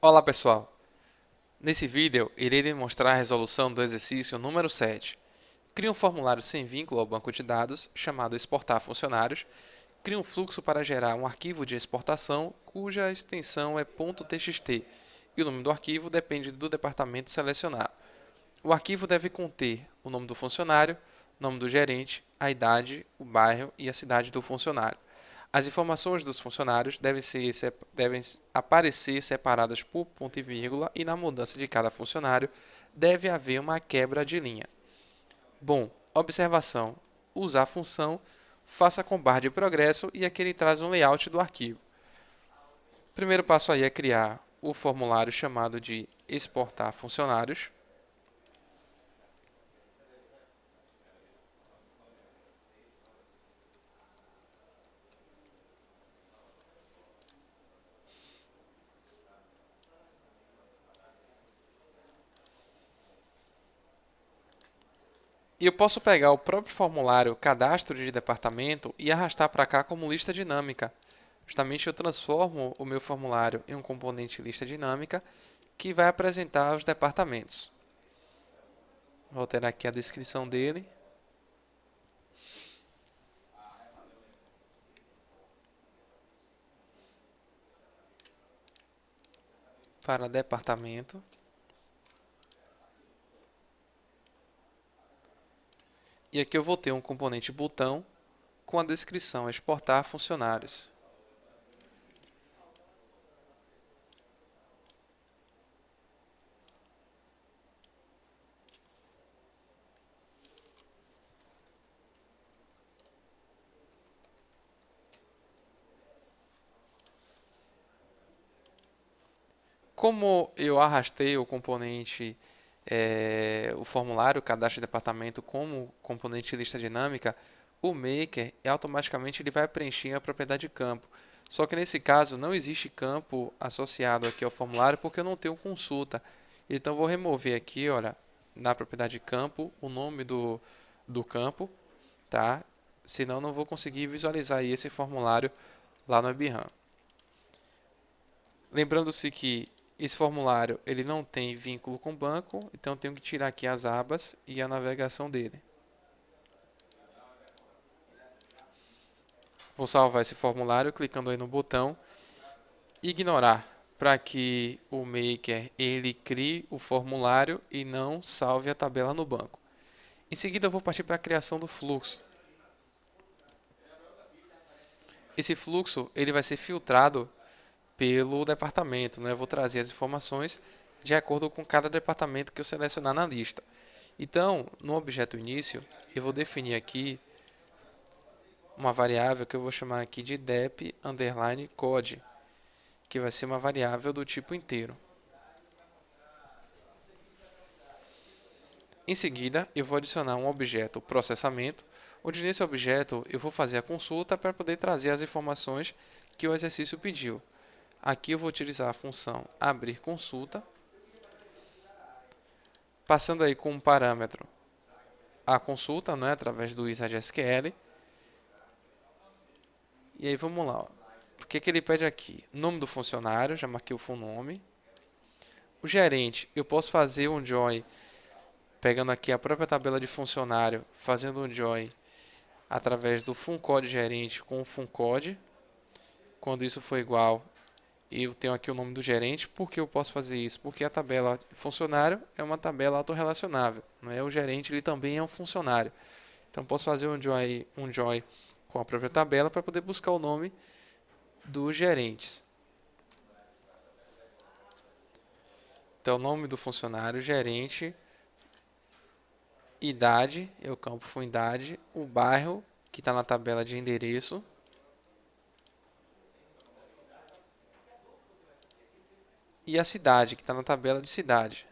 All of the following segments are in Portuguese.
Olá pessoal, nesse vídeo irei demonstrar a resolução do exercício número 7. Crie um formulário sem vínculo ao banco de dados, chamado exportar funcionários. Crie um fluxo para gerar um arquivo de exportação, cuja extensão é .txt, e o nome do arquivo depende do departamento selecionado. O arquivo deve conter o nome do funcionário, nome do gerente, a idade, o bairro e a cidade do funcionário. As informações dos funcionários devem aparecer separadas por ponto e vírgula e na mudança de cada funcionário deve haver uma quebra de linha. Bom, observação. Usar a função faça com barra de progresso e aqui ele traz um layout do arquivo. O primeiro passo aí é criar o formulário chamado de exportar funcionários. E eu posso pegar o próprio formulário cadastro de departamento e arrastar para cá como lista dinâmica. Justamente eu transformo o meu formulário em um componente lista dinâmica que vai apresentar os departamentos. Vou alterar aqui a descrição dele para departamento. E aqui eu vou ter um componente botão com a descrição exportar funcionários. Como eu arrastei o componente, o formulário, o cadastro de departamento como componente lista dinâmica, o Maker automaticamente ele vai preencher a propriedade campo. Só que nesse caso não existe campo associado aqui ao formulário porque eu não tenho consulta. Então vou remover aqui, olha, na propriedade campo, o nome do campo, tá? Senão não vou conseguir visualizar aí esse formulário lá no WebRAM. Lembrando-se que esse formulário ele não tem vínculo com o banco, então eu tenho que tirar aqui as abas e a navegação dele. Vou salvar esse formulário clicando aí no botão ignorar para que o Maker ele crie o formulário e não salve a tabela no banco. Em seguida eu vou partir para a criação do fluxo. Esse fluxo ele vai ser filtrado pelo departamento, né? Eu vou trazer as informações de acordo com cada departamento que eu selecionar na lista. Então, no objeto início, eu vou definir aqui uma variável que eu vou chamar aqui de dep_code, que vai ser uma variável do tipo inteiro. Em seguida, eu vou adicionar um objeto processamento, onde nesse objeto eu vou fazer a consulta para poder trazer as informações que o exercício pediu. Aqui eu vou utilizar a função abrir consulta, passando aí como parâmetro a consulta, né, através do wizard_sql. E aí vamos lá. Ó. O que ele pede aqui? Nome do funcionário, já marquei o full nome. O gerente, eu posso fazer um join, pegando aqui a própria tabela de funcionário, fazendo um join através do funcode gerente com o funcode. Quando isso for igual, eu tenho aqui o nome do gerente. Por que eu posso fazer isso? Porque a tabela funcionário é uma tabela autorrelacionável. Não é? O gerente ele também é um funcionário. Então posso fazer um join com a própria tabela para poder buscar o nome dos gerentes. Então, nome do funcionário, gerente, idade, o campo foi idade, o bairro, que está na tabela de endereço, e a cidade, que está na tabela de cidade,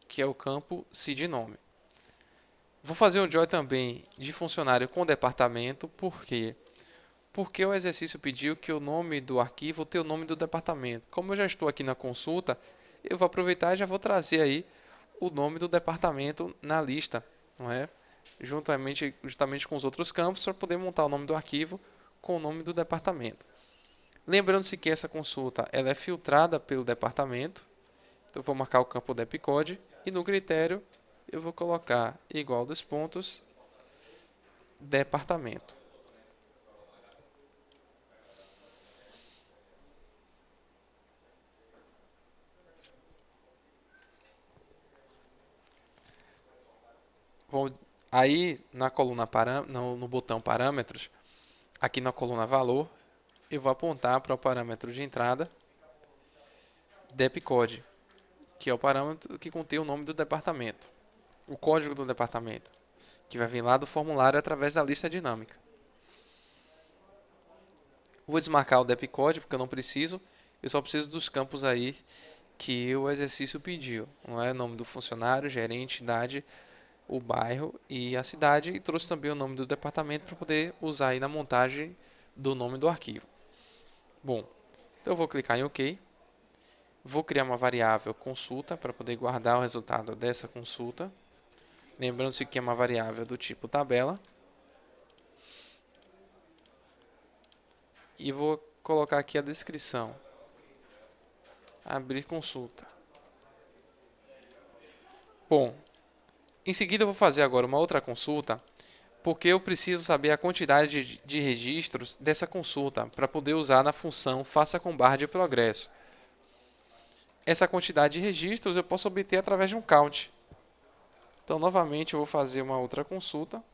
que é o campo CID-nome. Vou fazer um join também de funcionário com departamento, por quê? Porque o exercício pediu que o nome do arquivo tenha o nome do departamento. Como eu já estou aqui na consulta, eu vou aproveitar e já vou trazer aí o nome do departamento na lista, não é? justamente com os outros campos para poder montar o nome do arquivo com o nome do departamento. Lembrando-se que essa consulta ela é filtrada pelo departamento, então eu vou marcar o campo depcode e no critério eu vou colocar igual dos pontos departamento. Aí na coluna no botão parâmetros, aqui na coluna valor, eu vou apontar para o parâmetro de entrada depcode, que é o parâmetro que contém o nome do departamento, o código do departamento, que vai vir lá do formulário através da lista dinâmica. Vou desmarcar o depcode porque eu não preciso, eu só preciso dos campos aí que o exercício pediu, não é? O nome do funcionário, gerente, idade, o bairro e a cidade, e trouxe também o nome do departamento para poder usar aí na montagem do nome do arquivo. Bom, então eu vou clicar em OK. Vou criar uma variável consulta para poder guardar o resultado dessa consulta. Lembrando-se que é uma variável do tipo tabela. E vou colocar aqui a descrição. Abrir consulta. Bom, em seguida eu vou fazer agora uma outra consulta, porque eu preciso saber a quantidade de registros dessa consulta para poder usar na função faça com barra de progresso. Essa quantidade de registros eu posso obter através de um count. Então, novamente, eu vou fazer uma outra consulta.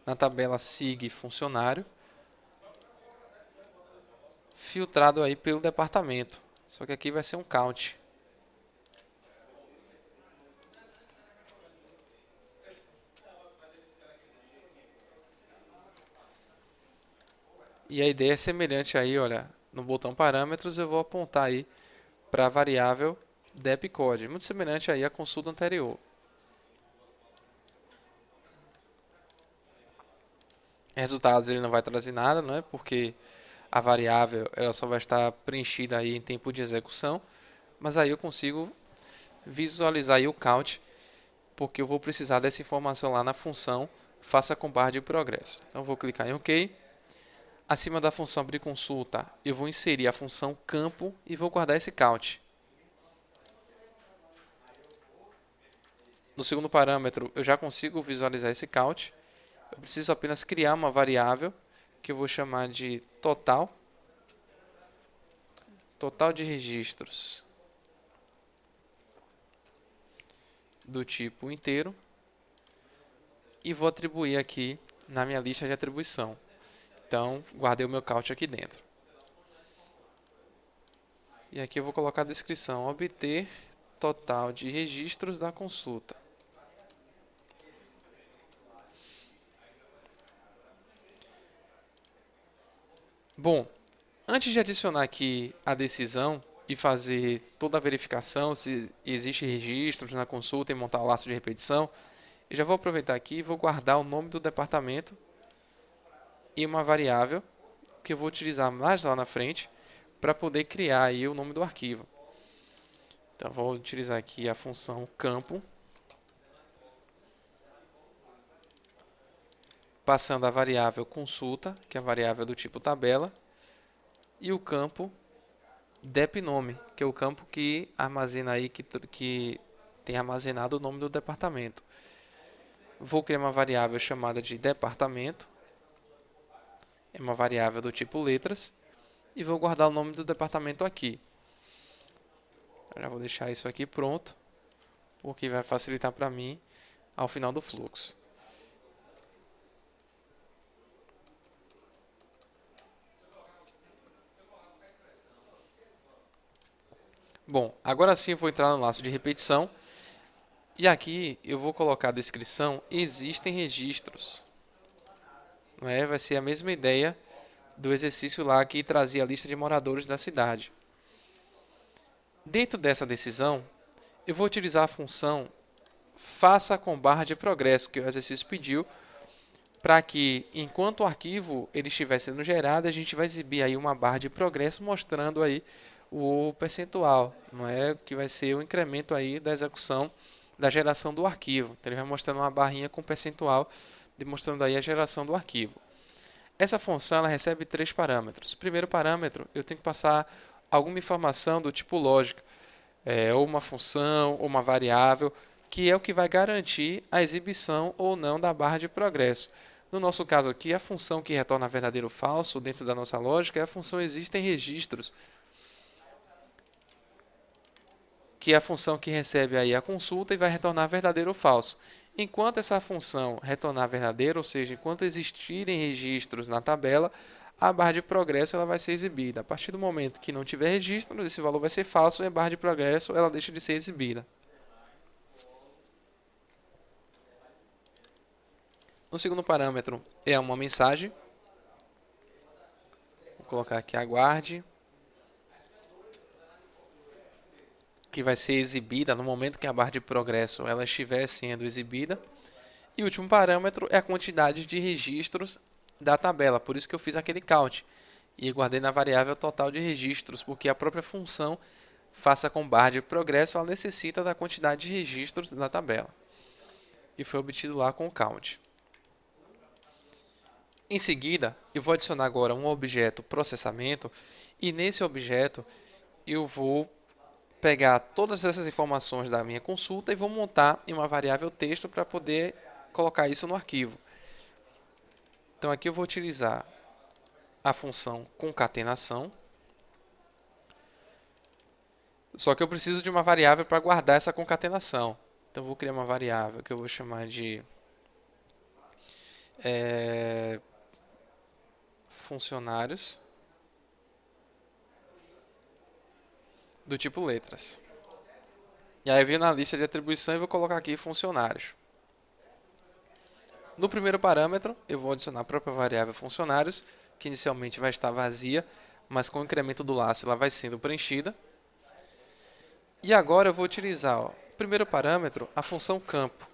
Na tabela SIG funcionário, filtrado aí pelo departamento. Só que aqui vai ser um count. E a ideia é semelhante aí, olha, no botão parâmetros eu vou apontar aí para a variável depcode, muito semelhante aí à consulta anterior. Resultados ele não vai trazer nada, não é? Porque a variável ela só vai estar preenchida aí em tempo de execução, mas aí eu consigo visualizar aí o count, porque eu vou precisar dessa informação lá na função faça com barra de progresso. Então eu vou clicar em OK. Acima da função abrir consulta, eu vou inserir a função campo e vou guardar esse count. No segundo parâmetro, eu já consigo visualizar esse count. Eu preciso apenas criar uma variável que eu vou chamar de total de registros do tipo inteiro e vou atribuir aqui na minha lista de atribuição. Então, guardei o meu count aqui dentro. E aqui eu vou colocar a descrição, obter total de registros da consulta. Bom, antes de adicionar aqui a decisão e fazer toda a verificação se existe registros na consulta e montar o laço de repetição, eu já vou aproveitar aqui e vou guardar o nome do departamento e uma variável que eu vou utilizar mais lá na frente para poder criar aí o nome do arquivo. Então, vou utilizar aqui a função campo, passando a variável consulta, que é a variável do tipo tabela, e o campo depnome, que é o campo que armazena aí, que tem armazenado o nome do departamento. Vou criar uma variável chamada de departamento, é uma variável do tipo letras, e vou guardar o nome do departamento aqui. Já vou deixar isso aqui pronto, porque vai facilitar para mim ao final do fluxo. Bom, agora sim eu vou entrar no laço de repetição. E aqui eu vou colocar a descrição existem registros. Não é? Vai ser a mesma ideia do exercício lá que trazia a lista de moradores da cidade. Dentro dessa decisão, eu vou utilizar a função faça com barra de progresso, que o exercício pediu, para que, enquanto o arquivo ele estiver sendo gerado, a gente vai exibir aí uma barra de progresso mostrando aí o percentual, não é? Que vai ser o incremento aí da execução da geração do arquivo. Então, ele vai mostrando uma barrinha com percentual, demonstrando aí a geração do arquivo. Essa função ela recebe 3 parâmetros. O primeiro parâmetro, eu tenho que passar alguma informação do tipo lógica, ou uma função, ou uma variável, que é o que vai garantir a exibição ou não da barra de progresso. No nosso caso aqui, a função que retorna verdadeiro ou falso dentro da nossa lógica é a função existem registros, que é a função que recebe aí a consulta e vai retornar verdadeiro ou falso. Enquanto essa função retornar verdadeiro, ou seja, enquanto existirem registros na tabela, a barra de progresso ela vai ser exibida. A partir do momento que não tiver registro, esse valor vai ser falso e a barra de progresso ela deixa de ser exibida. O segundo parâmetro é uma mensagem. Vou colocar aqui aguarde, que vai ser exibida no momento que a barra de progresso ela estiver sendo exibida. E o último parâmetro é a quantidade de registros da tabela, por isso que eu fiz aquele count e guardei na variável total de registros, porque a própria função faça com barra de progresso ela necessita da quantidade de registros da tabela, e foi obtido lá com o count. Em seguida, eu vou adicionar agora um objeto processamento, e nesse objeto eu vou pegar todas essas informações da minha consulta e vou montar em uma variável texto para poder colocar isso no arquivo. Então aqui eu vou utilizar a função concatenação, só que eu preciso de uma variável para guardar essa concatenação. Então eu vou criar uma variável que eu vou chamar de funcionários do tipo letras. E aí eu venho na lista de atribuição e vou colocar aqui funcionários. No primeiro parâmetro, eu vou adicionar a própria variável funcionários, que inicialmente vai estar vazia, mas com o incremento do laço ela vai sendo preenchida. E agora eu vou utilizar, o primeiro parâmetro, a função campo,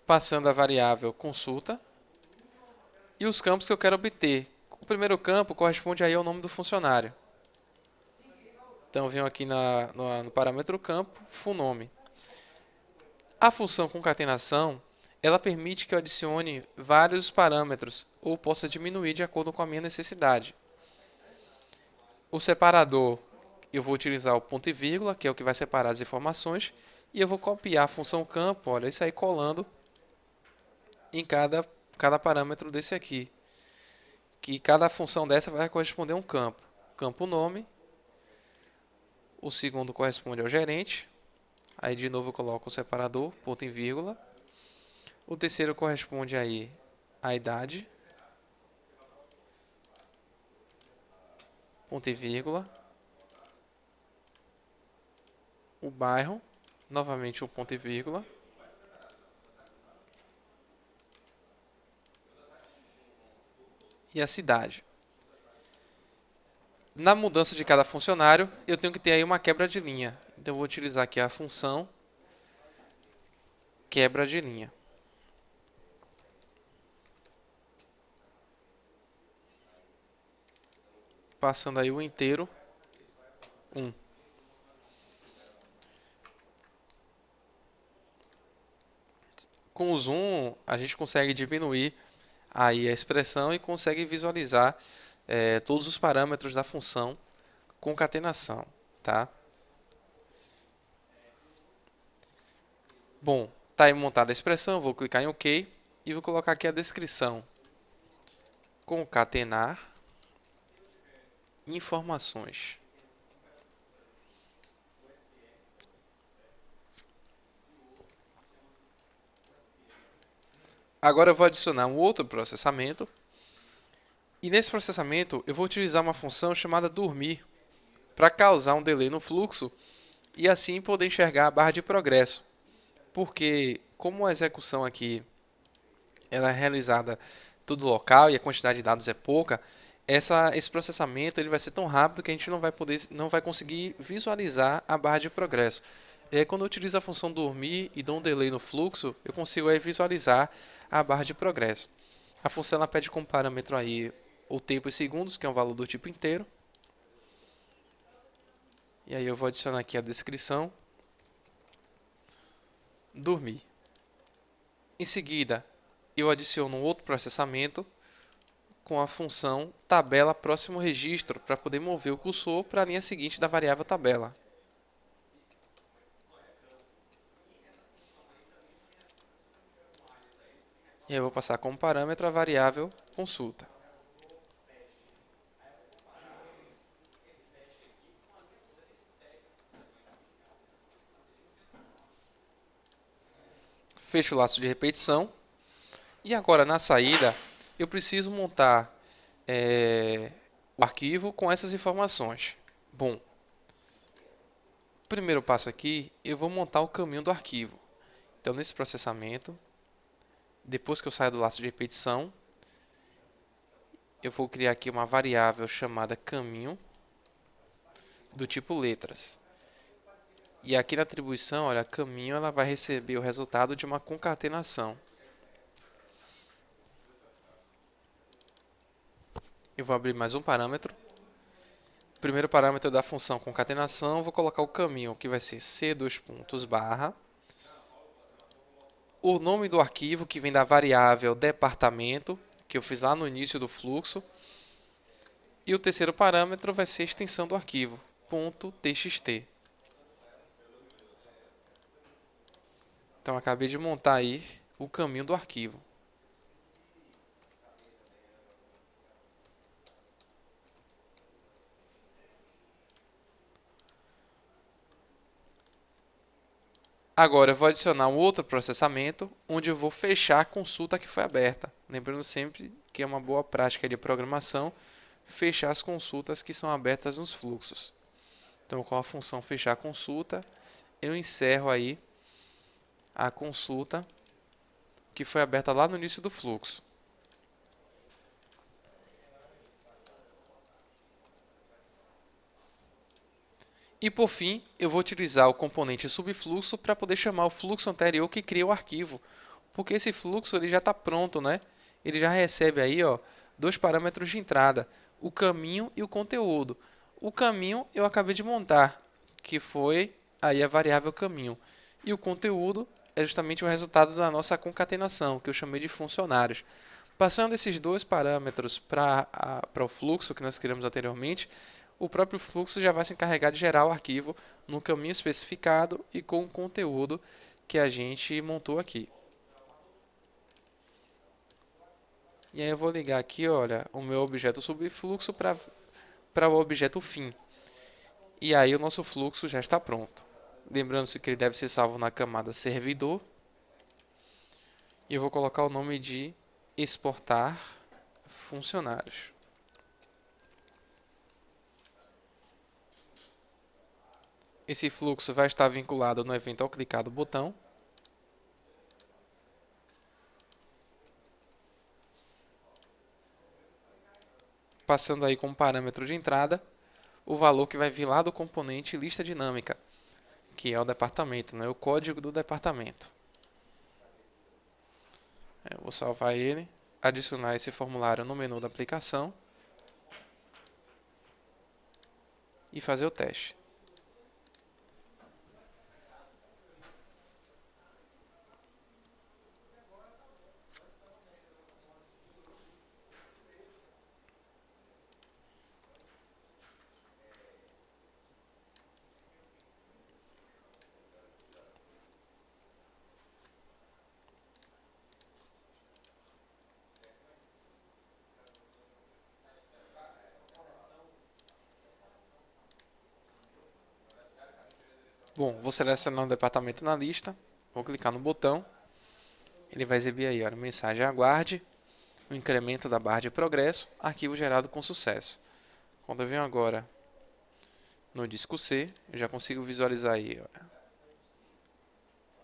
passando a variável consulta e os campos que eu quero obter. O primeiro campo corresponde aí ao nome do funcionário. Então eu venho aqui no parâmetro campo, funome. A função concatenação, ela permite que eu adicione vários parâmetros ou possa diminuir de acordo com a minha necessidade. O separador, eu vou utilizar o ponto e vírgula, que é o que vai separar as informações, e eu vou copiar a função campo, olha, e sair colando em cada parâmetro desse aqui. Que cada função dessa vai corresponder a um campo. Campo nome, o segundo corresponde ao gerente, aí de novo eu coloco o separador, ponto e vírgula. O terceiro corresponde aí à idade, ponto e vírgula. O bairro, novamente um ponto e vírgula. E a cidade. Na mudança de cada funcionário, eu tenho que ter aí uma quebra de linha. Então eu vou utilizar aqui a função quebra de linha. Passando aí o inteiro 1. Com o zoom, a gente consegue diminuir aí a expressão e consegue visualizar todos os parâmetros da função concatenação, tá? Bom, tá aí montada a expressão, vou clicar em OK e vou colocar aqui a descrição. Concatenar informações. Agora eu vou adicionar um outro processamento. E nesse processamento eu vou utilizar uma função chamada dormir para causar um delay no fluxo e assim poder enxergar a barra de progresso. Porque como a execução aqui ela é realizada tudo local e a quantidade de dados é pouca, esse processamento ele vai ser tão rápido que a gente não vai conseguir visualizar a barra de progresso. E aí, quando eu utilizo a função dormir e dou um delay no fluxo, eu consigo aí visualizar a barra de progresso. A função ela pede como parâmetro aí o tempo em segundos, que é um valor do tipo inteiro. E aí eu vou adicionar aqui a descrição, dormir. Em seguida, eu adiciono um outro processamento com a função tabela próximo registro para poder mover o cursor para a linha seguinte da variável tabela. E aí eu vou passar como parâmetro a variável consulta. Fecho o laço de repetição. E agora, na saída, eu preciso montar o arquivo com essas informações. Bom, primeiro passo aqui, eu vou montar o caminho do arquivo. Então, nesse processamento, depois que eu saio do laço de repetição, eu vou criar aqui uma variável chamada caminho, do tipo letras. E aqui na atribuição, olha, caminho, ela vai receber o resultado de uma concatenação. Eu vou abrir mais um parâmetro. Primeiro parâmetro da função concatenação, vou colocar o caminho, que vai ser c:/, o nome do arquivo, que vem da variável departamento, que eu fiz lá no início do fluxo, e o terceiro parâmetro vai ser a extensão do arquivo, .txt. Então, acabei de montar aí o caminho do arquivo. Agora eu vou adicionar um outro processamento, onde eu vou fechar a consulta que foi aberta. Lembrando sempre que é uma boa prática de programação fechar as consultas que são abertas nos fluxos. Então, com a função fechar consulta, eu encerro aí a consulta que foi aberta lá no início do fluxo. E por fim, eu vou utilizar o componente subfluxo para poder chamar o fluxo anterior que cria o arquivo. Porque esse fluxo ele já está pronto, né? Ele já recebe aí, ó, dois parâmetros de entrada, o caminho e o conteúdo. O caminho eu acabei de montar, que foi aí a variável caminho. E o conteúdo é justamente o resultado da nossa concatenação, que eu chamei de funcionários. Passando esses dois parâmetros para o fluxo que nós criamos anteriormente, o próprio fluxo já vai se encarregar de gerar o arquivo no caminho especificado e com o conteúdo que a gente montou aqui. E aí eu vou ligar aqui, olha, o meu objeto subfluxo para o objeto fim. E aí o nosso fluxo já está pronto. Lembrando-se que ele deve ser salvo na camada servidor. E eu vou colocar o nome de exportar funcionários. Esse fluxo vai estar vinculado no evento ao clicar do botão. Passando aí como parâmetro de entrada o valor que vai vir lá do componente lista dinâmica, que é o departamento, né? O código do departamento. Eu vou salvar ele, adicionar esse formulário no menu da aplicação e fazer o teste. Bom, vou selecionar um departamento na lista, vou clicar no botão, ele vai exibir aí, olha, mensagem aguarde, o incremento da barra de progresso, arquivo gerado com sucesso. Quando eu venho agora no disco C, eu já consigo visualizar aí, olha,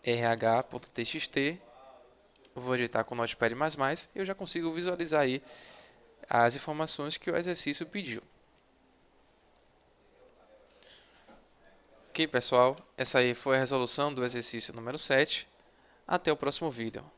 rh.txt, vou editar com Notepad++, e eu já consigo visualizar aí as informações que o exercício pediu. Ok, pessoal, essa aí foi a resolução do exercício número 7. Até o próximo vídeo.